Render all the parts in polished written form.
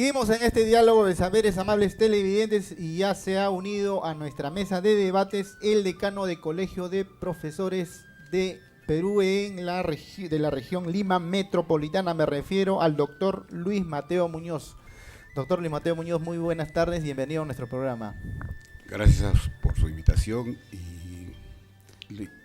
Seguimos en este diálogo de saberes, amables televidentes, y ya se ha unido a nuestra mesa de debates el decano de Colegio de Profesores de Perú de la región Lima Metropolitana. Me refiero al doctor Luis Mateo Muñoz. Doctor Luis Mateo Muñoz, muy buenas tardes, bienvenido a nuestro programa. Gracias por su invitación y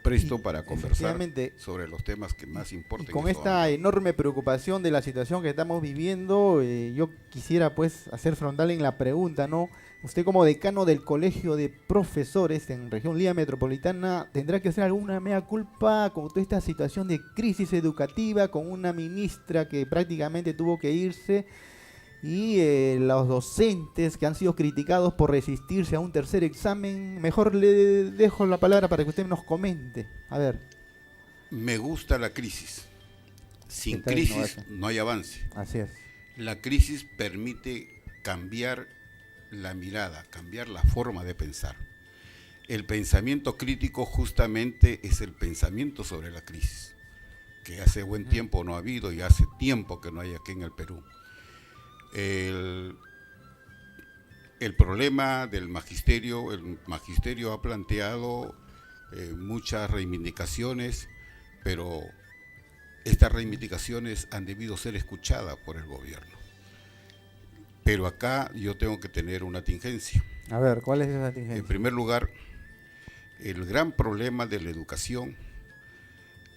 presto para conversar sobre los temas que más importan. Y con esta enorme preocupación de la situación que estamos viviendo, yo quisiera pues hacer frontal en la pregunta, ¿no? Usted como decano del Colegio de Profesores en región Lima Metropolitana, ¿tendrá que hacer alguna mea culpa con toda esta situación de crisis educativa, con una ministra que prácticamente tuvo que irse? Y los docentes que han sido criticados por resistirse a un tercer examen? Mejor le dejo la palabra para que usted nos comente. A ver. Me gusta la crisis. Sin crisis no hay avance. Así es. La crisis permite cambiar la mirada, cambiar la forma de pensar. El pensamiento crítico justamente es el pensamiento sobre la crisis, que hace buen tiempo no ha habido y hace tiempo que no hay aquí en el Perú. El problema del magisterio, el magisterio ha planteado muchas reivindicaciones, pero estas reivindicaciones han debido ser escuchadas por el gobierno. Pero acá yo tengo que tener una tingencia. A ver, ¿cuál es esa tingencia? En primer lugar, el gran problema de la educación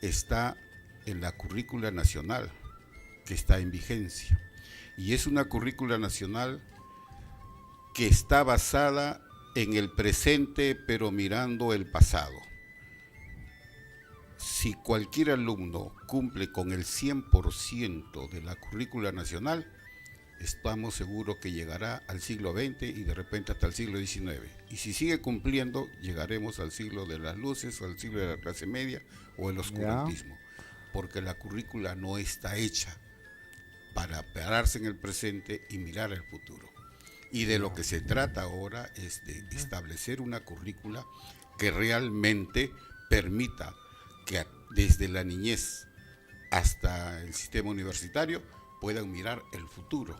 está en la currícula nacional, que está en vigencia. Y es una currícula nacional que está basada en el presente, pero mirando el pasado. Si cualquier alumno cumple con el 100% de la currícula nacional, estamos seguros que llegará al siglo XX y de repente hasta el siglo XIX. Y si sigue cumpliendo, llegaremos al siglo de las luces, o al siglo de la clase media, o el oscurantismo. Porque la currícula no está hecha para pararse en el presente y mirar el futuro. Y de lo que se trata ahora es de establecer una currícula que realmente permita que desde la niñez hasta el sistema universitario puedan mirar el futuro.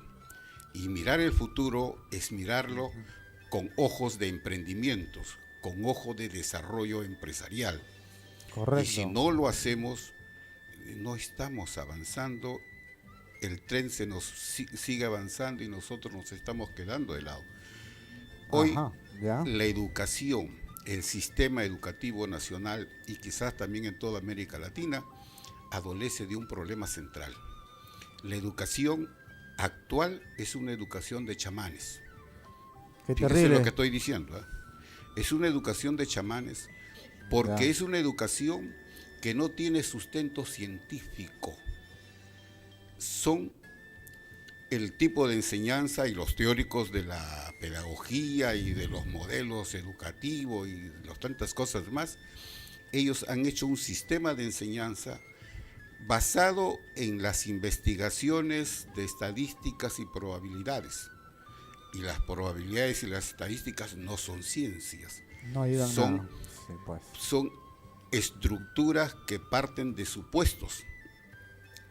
Y mirar el futuro es mirarlo con ojos de emprendimientos, con ojos de desarrollo empresarial. Correcto. Y si no lo hacemos, no estamos avanzando. El tren se nos sigue avanzando y nosotros nos estamos quedando de lado. Hoy la educación, el sistema educativo nacional y quizás también en toda América Latina adolece de un problema central. La educación actual es una educación de chamanes. Qué Fíjese terrible lo que estoy diciendo, ¿eh? Es una educación de chamanes porque es una educación que no tiene sustento científico. Son el tipo de enseñanza y los teóricos de la pedagogía y de los modelos educativos y las tantas cosas más. Ellos han hecho un sistema de enseñanza basado en las investigaciones de estadísticas y probabilidades. Y las probabilidades y las estadísticas no son ciencias. No ayudan nada. Sí, pues. Son estructuras que parten de supuestos.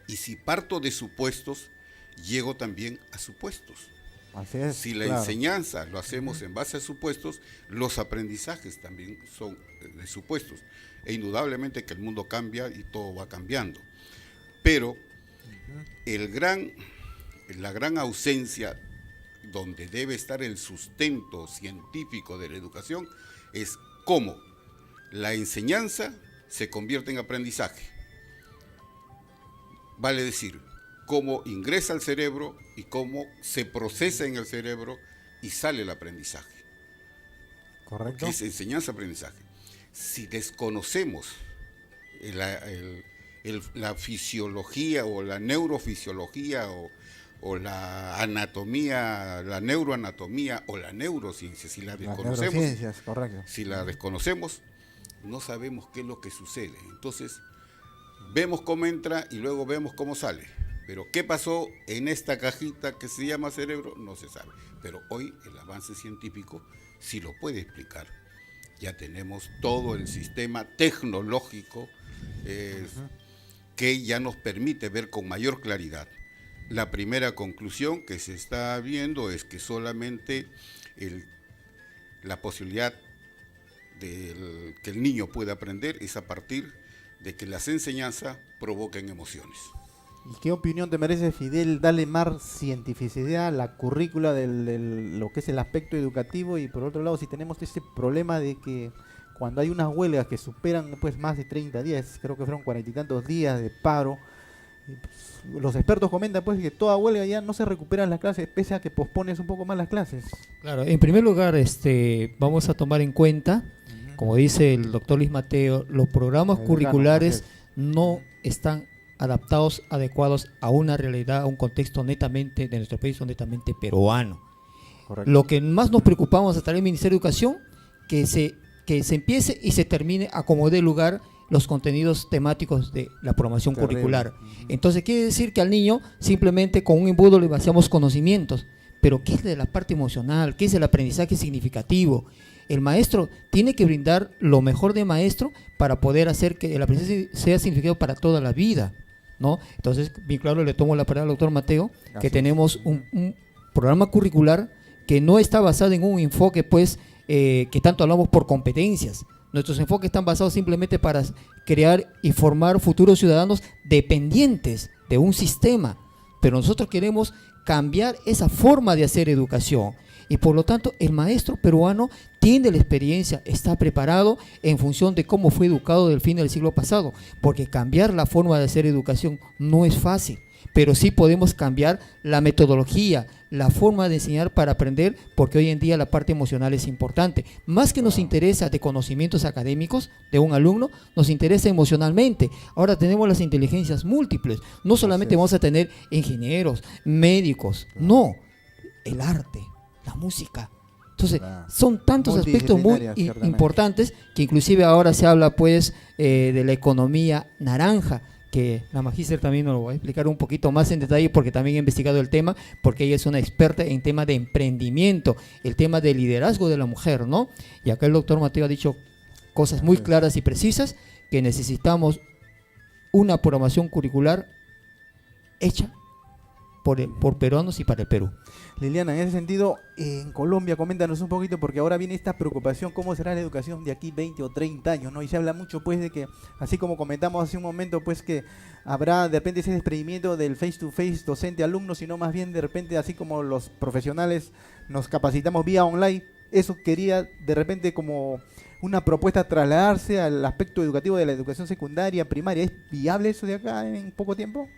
Y si parto de supuestos, llego también a supuestos. Así es, si la enseñanza lo hacemos en base a supuestos, los aprendizajes también son de supuestos. E indudablemente que el mundo cambia y todo va cambiando. Pero la gran ausencia donde debe estar el sustento científico de la educación es cómo la enseñanza se convierte en aprendizaje. Vale decir, cómo ingresa al cerebro y cómo se procesa en el cerebro y sale el aprendizaje. Correcto. Que es enseñanza-aprendizaje. Si desconocemos la fisiología o la neurofisiología o la anatomía, la neuroanatomía o la neurociencia, si la desconocemos, correcto. Si la desconocemos, no sabemos qué es lo que sucede. Entonces, vemos cómo entra y luego vemos cómo sale. Pero qué pasó en esta cajita que se llama cerebro, no se sabe. Pero hoy el avance científico sí lo puede explicar. Ya tenemos todo el sistema tecnológico que ya nos permite ver con mayor claridad. La primera conclusión que se está viendo es que solamente la posibilidad de que el niño pueda aprender es a partir de que las enseñanzas provoquen emociones. ¿Y qué opinión te merece, Fidel, darle más cientificidad a la currícula de lo que es el aspecto educativo? Y por otro lado, si tenemos ese problema de que cuando hay unas huelgas que superan pues más de 30 días, creo que fueron 40 y tantos días de paro, y, pues, los expertos comentan pues que toda huelga ya no se recuperan las clases, pese a que pospones un poco más las clases. Claro, en primer lugar, vamos a tomar en cuenta, como dice el doctor Luis Mateo, los programas curriculares no están adaptados, adecuados a una realidad, a un contexto netamente de nuestro país, netamente peruano. Correcto. Lo que más nos preocupamos hasta el Ministerio de Educación, que se empiece y se termine a como dé lugar los contenidos temáticos de la programación curricular. Entonces quiere decir que al niño simplemente con un embudo le vaciamos conocimientos, pero ¿qué es de la parte emocional? ¿Qué es el aprendizaje significativo? El maestro tiene que brindar lo mejor de maestro para poder hacer que el aprendizaje sea significativo para toda la vida, ¿no? Entonces, bien claro, le tomo la palabra al doctor Mateo, que tenemos un programa curricular que no está basado en un enfoque, pues, que tanto hablamos por competencias. Nuestros enfoques están basados simplemente para crear y formar futuros ciudadanos dependientes de un sistema, pero nosotros queremos cambiar esa forma de hacer educación. Y por lo tanto el maestro peruano tiene la experiencia, está preparado en función de cómo fue educado del fin del siglo pasado, porque cambiar la forma de hacer educación no es fácil, pero sí podemos cambiar la metodología, la forma de enseñar para aprender, porque hoy en día la parte emocional es importante. Más que nos interesa de conocimientos académicos de un alumno, nos interesa emocionalmente. Ahora tenemos las inteligencias múltiples, no solamente vamos a tener ingenieros, médicos, no, el arte, la música. Entonces, son tantos aspectos muy importantes que inclusive ahora se habla pues de la economía naranja, que la magíster también nos lo va a explicar un poquito más en detalle porque también ha investigado el tema, porque ella es una experta en tema de emprendimiento, el tema de liderazgo de la mujer, ¿no? Y acá el doctor Mateo ha dicho cosas muy claras y precisas, que necesitamos una programación curricular hecha por peruanos y para el Perú. Liliana, en ese sentido, en Colombia, coméntanos un poquito, porque ahora viene esta preocupación, ¿cómo será la educación de aquí 20 o 30 años? ¿No? Y se habla mucho, pues, de que, así como comentamos hace un momento, pues, que habrá de repente ese desprendimiento del face-to-face docente-alumno, sino más bien de repente, así como los profesionales nos capacitamos vía online, eso quería de repente como una propuesta trasladarse al aspecto educativo de la educación secundaria, primaria. ¿Es viable eso de acá en poco tiempo?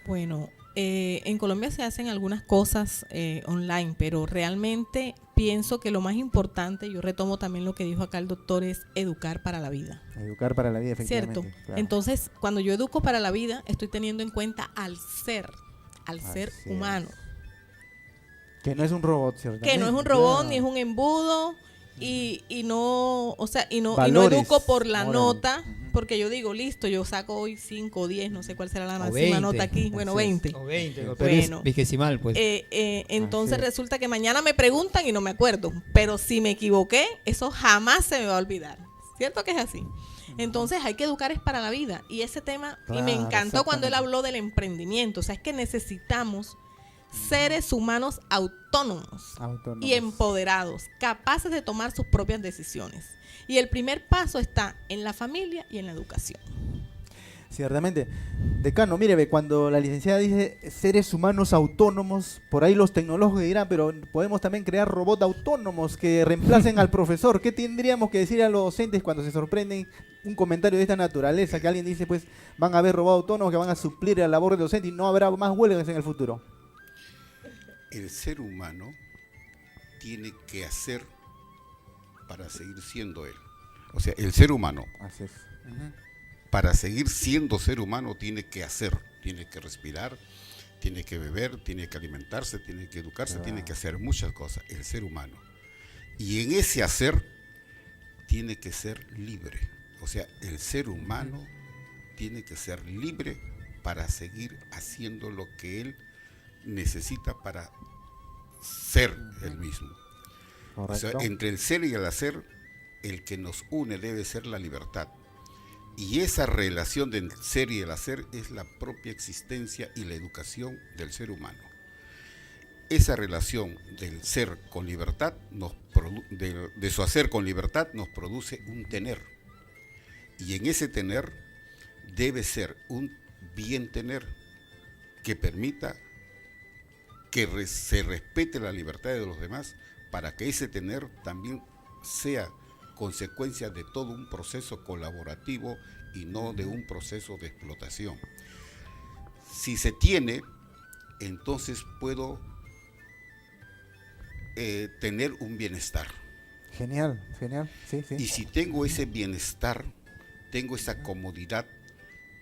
Bueno, en Colombia se hacen algunas cosas online, pero realmente pienso que lo más importante, yo retomo también lo que dijo acá el doctor, es educar para la vida. Educar para la vida, efectivamente. ¿Cierto? Claro. Entonces, cuando yo educo para la vida, estoy teniendo en cuenta al ser humano. Que no es un robot, ¿cierto? Que no es un robot, ni es un embudo. Y no educo por la nota, porque yo digo, listo, yo saco hoy 5 o 10, no sé cuál será la máxima nota aquí, bueno, 20. O 20, bueno, es vigesimal, pues. Entonces resulta que mañana me preguntan y no me acuerdo, pero si me equivoqué, eso jamás se me va a olvidar, ¿cierto que es así? Entonces hay que educar es para la vida, y ese tema, y me encantó cuando él habló del emprendimiento, o sea, es que necesitamos seres humanos autónomos y empoderados, capaces de tomar sus propias decisiones. Y el primer paso está en la familia y en la educación. Ciertamente. Decano, mire, cuando la licenciada dice seres humanos autónomos, por ahí los tecnólogos dirán, pero podemos también crear robots autónomos que reemplacen al profesor. ¿Qué tendríamos que decir a los docentes cuando se sorprenden un comentario de esta naturaleza? Que alguien dice, pues, van a haber robots autónomos que van a suplir la labor del docente y no habrá más huelgas en el futuro. El ser humano tiene que hacer para seguir siendo él. O sea, el ser humano, así es. Para seguir siendo ser humano, tiene que hacer, tiene que respirar, tiene que beber, tiene que alimentarse, tiene que educarse, tiene que hacer muchas cosas, el ser humano. Y en ese hacer, tiene que ser libre. O sea, el ser humano tiene que ser libre para seguir haciendo lo que él necesita para ser el mismo. Correcto. O sea, entre el ser y el hacer, el que nos une debe ser la libertad. Y esa relación del ser y el hacer es la propia existencia y la educación del ser humano. Esa relación del ser con libertad, de su hacer con libertad, nos produce un tener. Y en ese tener debe ser un bien tener que permita que se respete la libertad de los demás, para que ese tener también sea consecuencia de todo un proceso colaborativo y no de un proceso de explotación. Si se tiene, entonces puedo tener un bienestar. Genial, sí. Y si tengo ese bienestar, tengo esa comodidad,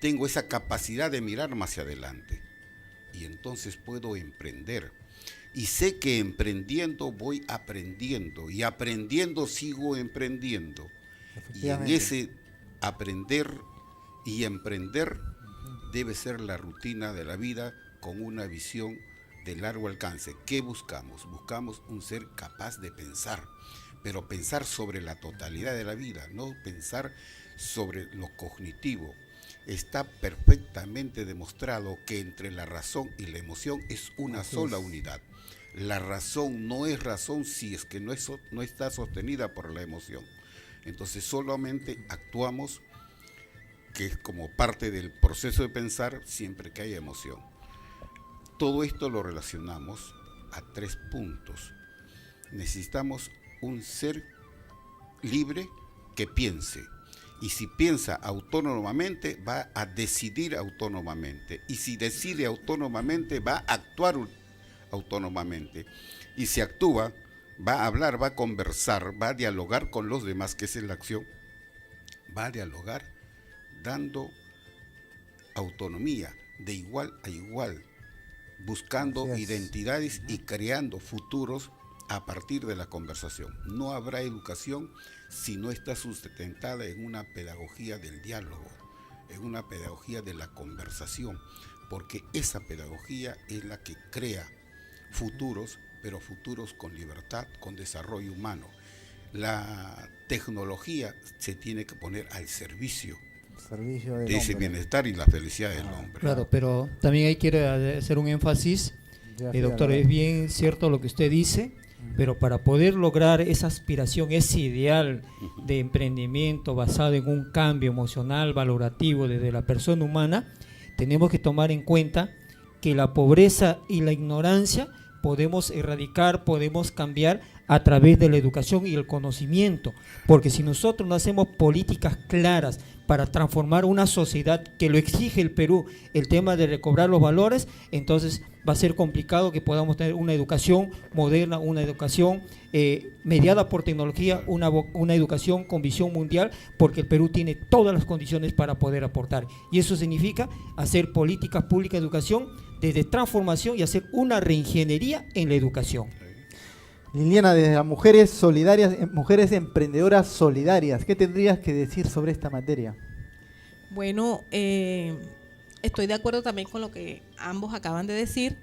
tengo esa capacidad de mirar más hacia adelante. Y entonces puedo emprender. Y sé que emprendiendo voy aprendiendo, y aprendiendo sigo emprendiendo. Y en ese aprender y emprender debe ser la rutina de la vida, con una visión de largo alcance. ¿Qué buscamos? Buscamos un ser capaz de pensar, pero pensar sobre la totalidad de la vida, no pensar sobre lo cognitivo. Está perfectamente demostrado que entre la razón y la emoción es una sola unidad. La razón no es razón si es que no está sostenida por la emoción. Entonces solamente actuamos, que es como parte del proceso de pensar, siempre que haya emoción. Todo esto lo relacionamos a 3 puntos. Necesitamos un ser libre que piense. Y si piensa autónomamente, va a decidir autónomamente. Y si decide autónomamente, va a actuar autónomamente. Y si actúa, va a hablar, va a conversar, va a dialogar con los demás, que es la acción. Va a dialogar dando autonomía de igual a igual, buscando identidades y creando futuros a partir de la conversación. No habrá educación si no está sustentada en una pedagogía del diálogo, en una pedagogía de la conversación, porque esa pedagogía es la que crea futuros, pero futuros con libertad, con desarrollo humano. La tecnología se tiene que poner al servicio de ese bienestar y la felicidad del hombre. Claro, pero también ahí quiero hacer un énfasis, doctor, es bien cierto lo que usted dice, pero para poder lograr esa aspiración, ese ideal de emprendimiento basado en un cambio emocional, valorativo desde la persona humana, tenemos que tomar en cuenta que la pobreza y la ignorancia podemos erradicar, podemos cambiar a través de la educación y el conocimiento, porque si nosotros no hacemos políticas claras para transformar una sociedad que lo exige el Perú, el tema de recobrar los valores, entonces va a ser complicado que podamos tener una educación moderna, una educación mediada por tecnología, una educación con visión mundial, porque el Perú tiene todas las condiciones para poder aportar. Y eso significa hacer políticas públicas de educación desde transformación y hacer una reingeniería en la educación. Liliana, desde las mujeres solidarias, mujeres emprendedoras solidarias, ¿qué tendrías que decir sobre esta materia? Bueno, estoy de acuerdo también con lo que ambos acaban de decir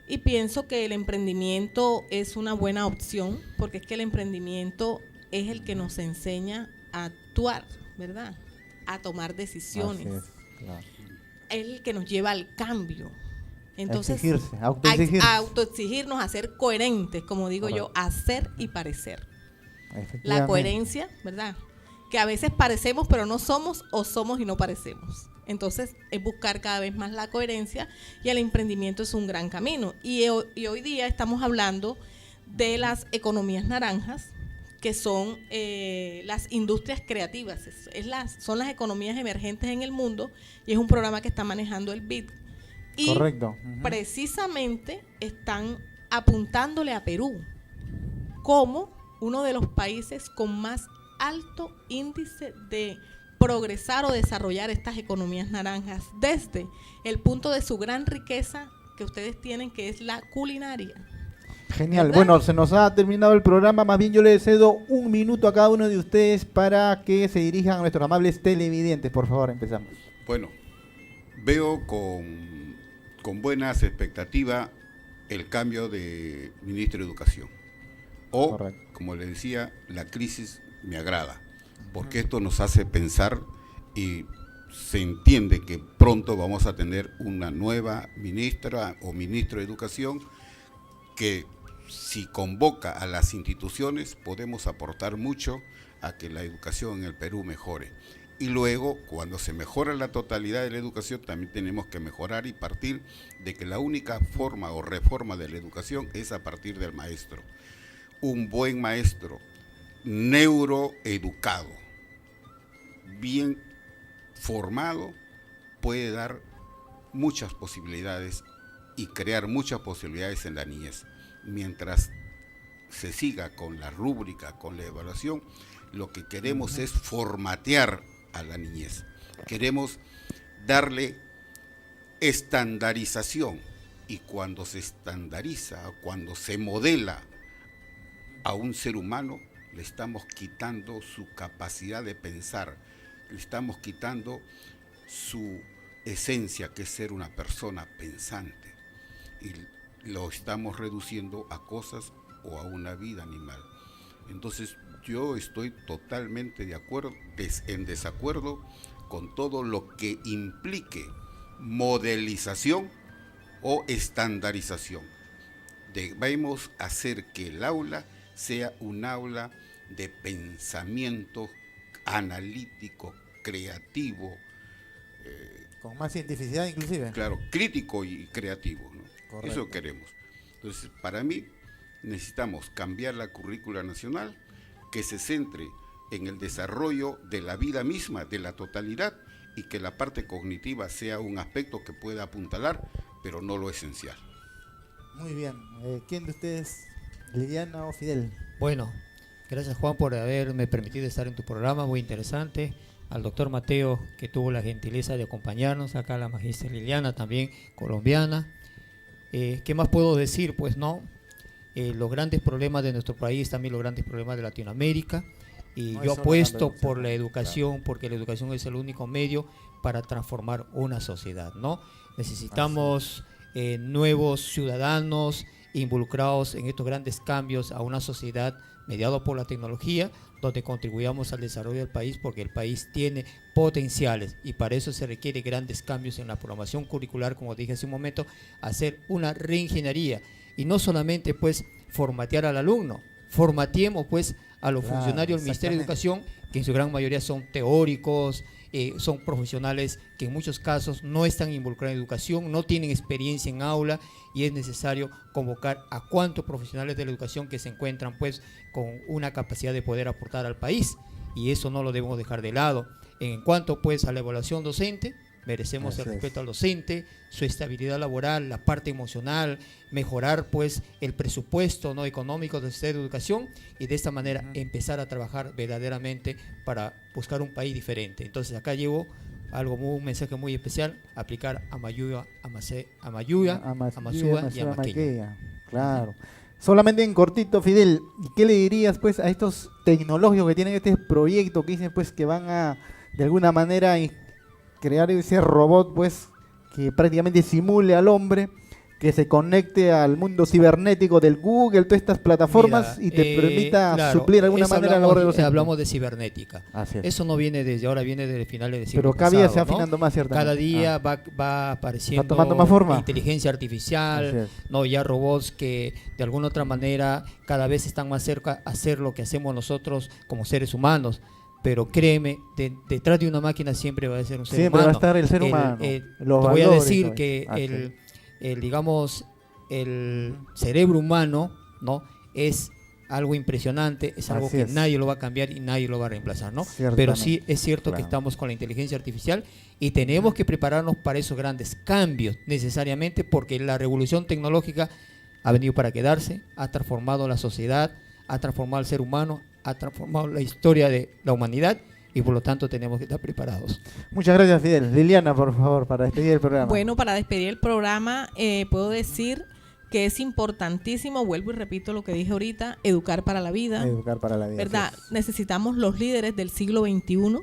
y pienso que el emprendimiento es una buena opción, porque es que el emprendimiento es el que nos enseña a actuar, ¿verdad? A tomar decisiones. Así es, claro. Es el que nos lleva al cambio. Entonces, autoexigirnos, a ser coherentes, como digo yo, hacer y parecer. La coherencia, ¿verdad? Que a veces parecemos pero no somos, o somos y no parecemos. Entonces, es buscar cada vez más la coherencia, y el emprendimiento es un gran camino. Y hoy día estamos hablando de las economías naranjas, que son las industrias creativas. Son las economías emergentes en el mundo, y es un programa que está manejando el BID. Y correcto. Precisamente están apuntándole a Perú como uno de los países con más alto índice de progresar o desarrollar estas economías naranjas, desde el punto de su gran riqueza que ustedes tienen, que es la culinaria. Genial, ¿verdad? Bueno, se nos ha terminado el programa, más bien yo le cedo 1 minuto a cada uno de ustedes para que se dirijan a nuestros amables televidentes. Por favor, empezamos. Bueno, veo con buenas expectativas el cambio de ministro de Educación. Correcto. Como le decía, la crisis me agrada, porque esto nos hace pensar y se entiende que pronto vamos a tener una nueva ministra o ministro de Educación que, si convoca a las instituciones, podemos aportar mucho a que la educación en el Perú mejore. Y luego, cuando se mejora la totalidad de la educación, también tenemos que mejorar y partir de que la única forma o reforma de la educación es a partir del maestro. Un buen maestro, neuroeducado, bien formado, puede dar muchas posibilidades y crear muchas posibilidades en la niñez. Mientras se siga con la rúbrica, con la evaluación, lo que queremos es formatear a la niñez. Queremos darle estandarización, y cuando se estandariza, cuando se modela a un ser humano, le estamos quitando su capacidad de pensar, le estamos quitando su esencia, que es ser una persona pensante, y lo estamos reduciendo a cosas o a una vida animal. Entonces yo estoy totalmente de acuerdo, en desacuerdo con todo lo que implique modelización o estandarización. Debemos hacer que el aula sea un aula de pensamiento analítico, creativo. Con más cientificidad inclusive. Claro, crítico y creativo, ¿no? Correcto. Eso queremos. Entonces, para mí, necesitamos cambiar la currícula nacional, que se centre en el desarrollo de la vida misma, de la totalidad, y que la parte cognitiva sea un aspecto que pueda apuntalar, pero no lo esencial. Muy bien. ¿Quién de ustedes, Liliana o Fidel? Bueno, gracias Juan por haberme permitido estar en tu programa, muy interesante. Al doctor Mateo, que tuvo la gentileza de acompañarnos, acá la magistra Liliana, también colombiana. ¿Qué más puedo decir? Pues no, los grandes problemas de nuestro país, también los grandes problemas de Latinoamérica, y No yo es apuesto solo por la la educación, porque la educación es el único medio para transformar una sociedad, ¿no? Necesitamos nuevos ciudadanos involucrados en estos grandes cambios a una sociedad mediada por la tecnología, donde contribuyamos al desarrollo del país, porque el país tiene potenciales y para eso se requiere grandes cambios en la programación curricular, como dije hace un momento, hacer una reingeniería y no solamente pues formatear al alumno, formateemos pues a los funcionarios del Ministerio de Educación, que en su gran mayoría son teóricos, son profesionales que en muchos casos no están involucrados en educación, no tienen experiencia en aula, y es necesario convocar a cuantos profesionales de la educación que se encuentran pues con una capacidad de poder aportar al país, y eso no lo debemos dejar de lado. En cuanto pues a la evaluación docente, merecemos el respeto al docente, su estabilidad laboral, la parte emocional, mejorar pues el presupuesto no económico del sistema de educación, y de esta manera empezar a trabajar verdaderamente para buscar un país diferente. Entonces acá llevo un mensaje muy especial: aplicar Amayuya, Amasúa y Amaqueña. Claro. Solamente en cortito, Fidel, ¿qué le dirías pues a estos tecnológicos que tienen este proyecto, que dicen pues que van a de alguna manera crear ese robot pues que prácticamente simule al hombre, que se conecte al mundo cibernético del Google, todas estas plataformas, y te permita suplir de alguna manera la labor de docente? Hablamos de cibernética. Eso no viene desde ahora, viene desde finales del siglo Pero cada día pasado, se va afinando más, ciertamente. Cada día va apareciendo, ¿va tomando más forma? Inteligencia artificial, no, ya robots que de alguna otra manera cada vez están más cerca a hacer lo que hacemos nosotros como seres humanos. Pero créeme, detrás de una máquina siempre va a ser un ser humano. Siempre va a estar el ser humano. Te voy a decir que digamos, el cerebro humano, ¿no?, es algo impresionante, es algo que nadie lo va a cambiar y nadie lo va a reemplazar, ¿no? Pero sí es cierto que estamos con la inteligencia artificial y tenemos que prepararnos para esos grandes cambios necesariamente, porque la revolución tecnológica ha venido para quedarse, ha transformado la sociedad, ha transformado al ser humano, ha transformado la historia de la humanidad, y por lo tanto tenemos que estar preparados. Muchas gracias, Fidel. Liliana, por favor, para despedir el programa. Bueno, para despedir el programa, puedo decir que es importantísimo, vuelvo y repito lo que dije ahorita, educar para la vida. Educar para la vida. ¿Verdad? Necesitamos los líderes del siglo XXI,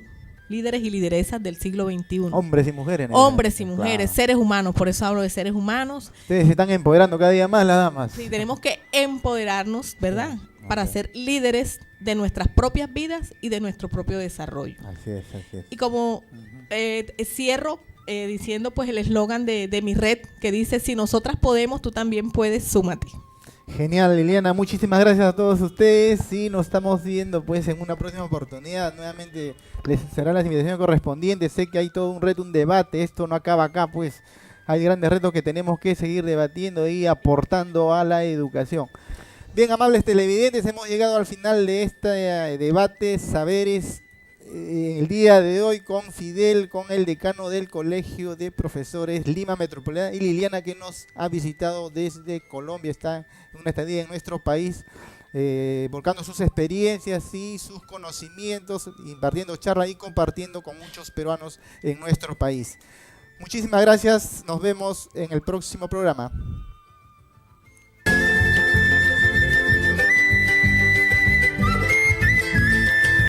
líderes y lideresas del siglo XXI. Hombres y mujeres. Hombres y mujeres, seres humanos, por eso hablo de seres humanos. Ustedes se están empoderando cada día más, las damas. Sí, tenemos que empoderarnos, ¿verdad? para ser líderes de nuestras propias vidas y de nuestro propio desarrollo. Así es, así es. Y como cierro diciendo pues el eslogan de mi red que dice: si nosotras podemos, tú también puedes, súmate. Genial, Liliana, muchísimas gracias a todos ustedes y nos estamos viendo pues en una próxima oportunidad. Nuevamente les será las invitaciones correspondientes. Sé que hay todo un reto, un debate, esto no acaba acá, pues hay grandes retos que tenemos que seguir debatiendo y aportando a la educación. Bien, amables televidentes, hemos llegado al final de este debate Saberes el día de hoy con Fidel, con el decano del Colegio de Profesores Lima Metropolitana, y Liliana, que nos ha visitado desde Colombia, está en una estadía en nuestro país, volcando sus experiencias y sus conocimientos, impartiendo charla y compartiendo con muchos peruanos en nuestro país. Muchísimas gracias, nos vemos en el próximo programa.